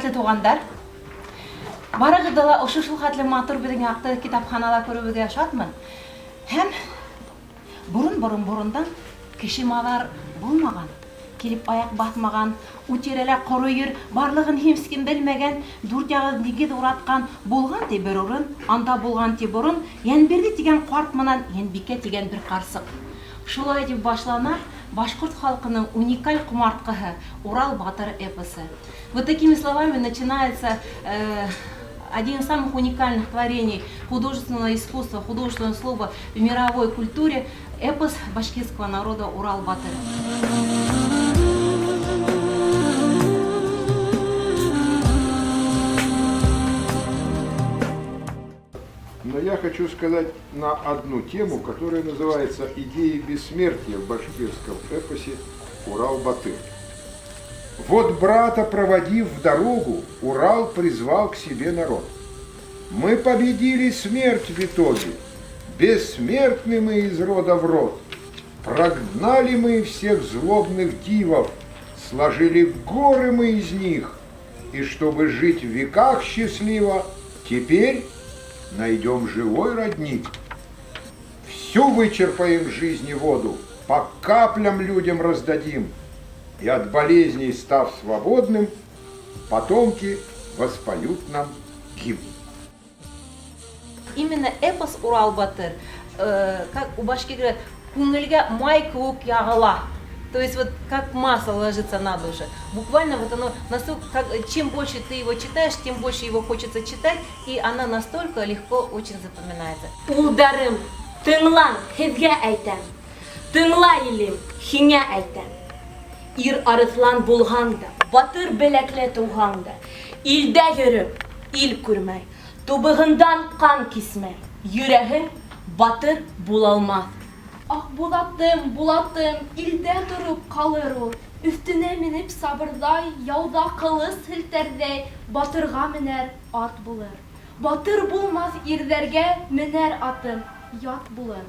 Хөрмәтле тугандар, барыгызды ла ошо шул хәтле матур бер якты китапханала күрүгезгә шатмын. Һәм бурындан кешемалар булмаган, килеп аяк басмаган, үтирәлә корыйыр, барлыгын һимскин белмәгән, дүрт ягы нигез ураткан булган ди бер урын, анда булган ди бурын, Янберди дигән карт менән Янбикә дигән бер карсык. Шулай дип башлана башкорт халкының уникаль кумарткаһы Урал батыр эпосы. Вот такими словами начинается один из самых уникальных творений художественного искусства, художественного слова в мировой культуре – эпос башкирского народа Урал батыр. Но я хочу сказать на одну тему, которая называется «Идеи бессмертия» в башкирском эпосе «Урал-Батыр». Вот брата проводив в дорогу, Урал призвал к себе народ. Мы победили смерть в итоге, бессмертны мы из рода в род. Прогнали мы всех злобных дивов, сложили горы мы из них. И чтобы жить в веках счастливо, теперь найдем живой родник. Всю вычерпаем в жизни воду, по каплям людям раздадим. И от болезней став свободным, потомки воспоют нам гимн. Именно эпос Урал батыр, как у башки говорят, күңелгә май кук ягыла. То есть вот как масло ложится на душу. Буквально вот оно настолько, чем больше ты его читаешь, тем больше его хочется читать, и она настолько легко очень запоминается. Улдарым, тыңлан, һеҙгә әйтәм. Тыңла, илем, һиңә әйтәм. Ир арыҫлан булһаң да, батыр беләкле тыуһаң да, илдә йөрөп, ил күрмәй, тубығындан ҡан кисмәй, йөрәһең батыр булалмаҫ. Ах, Булатым, илдә тороп ҡалыр ул. Өҫтөнә менеп сабырҙай, яуҙа ҡылыс һелтәрҙәй, батырға менәр ат булыр. Батыр булмаҫ ирҙәргә менәр атым, ят булыр.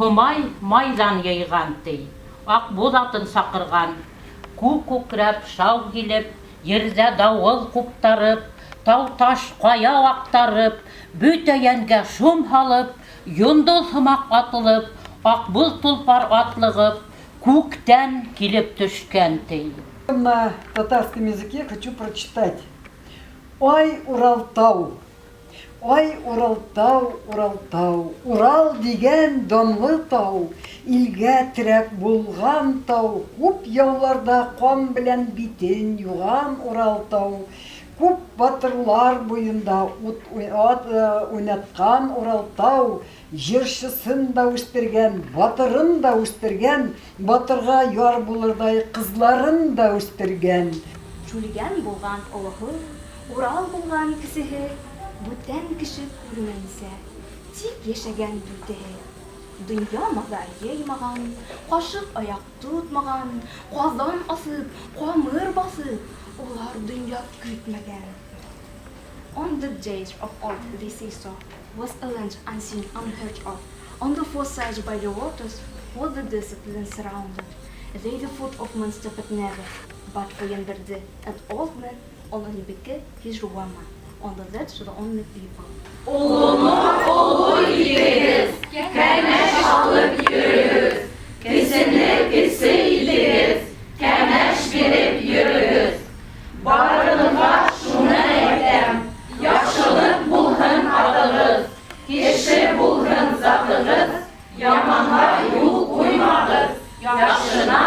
Humay майҙан йыйған ти, Аҡбуҙ атын саҡырған, күк күкрәп, шау килеп, ерҙә дауыл ҡуптарып, тау-таш ҡая аҡтарып, бөтә йәнгә шум һалып, йондоҙ һымаҡ атылып, Аҡбуҙ тулпар атлығып, күктән килеп төшкән ти. На татарском языке хочу прочитать. Ой, Уралтау, ой, Уралтау, Уралтау, Урал дигән данлы тау, илгә терәк булган тау, күп яуларда ҡан белән битен юған Уралтау, күп батырлар буйында ут уйнатҡан Уралтау, җыршысын да үстергән, батырын да үстергән, батырға яр булырдай ҡызларын да үстергән. Шүлгән булған олоһо, Урал булған кесеһе, бүтән кеше күрмәнсә, тик йәшәгән бүтәһе. Дөнья маҙар йыймаған, ҡашыҡ аяҡ тотмаған, ҡаҙан асып, ҡамыр басып, улар донъя көтмәгән. On the days of old, this seesaw was a land unseen, unheard of. On the four sides by the waters was the discipline surrounded. They the foot of man stepped never, but for Янберди, an old man, on Янбикә his Ruama. On the that to the only people. Улының олы егіз, кәмәш алып йөрегіз, кесене кесе илегіз, кәмәш биреп йөрегіз. Барығыҙға шуны әйтәм, яҡшылыҡ булһын атығыҙ, кеше булһын затығыҙ, яманға юл ҡуймағыҙ, яҡшына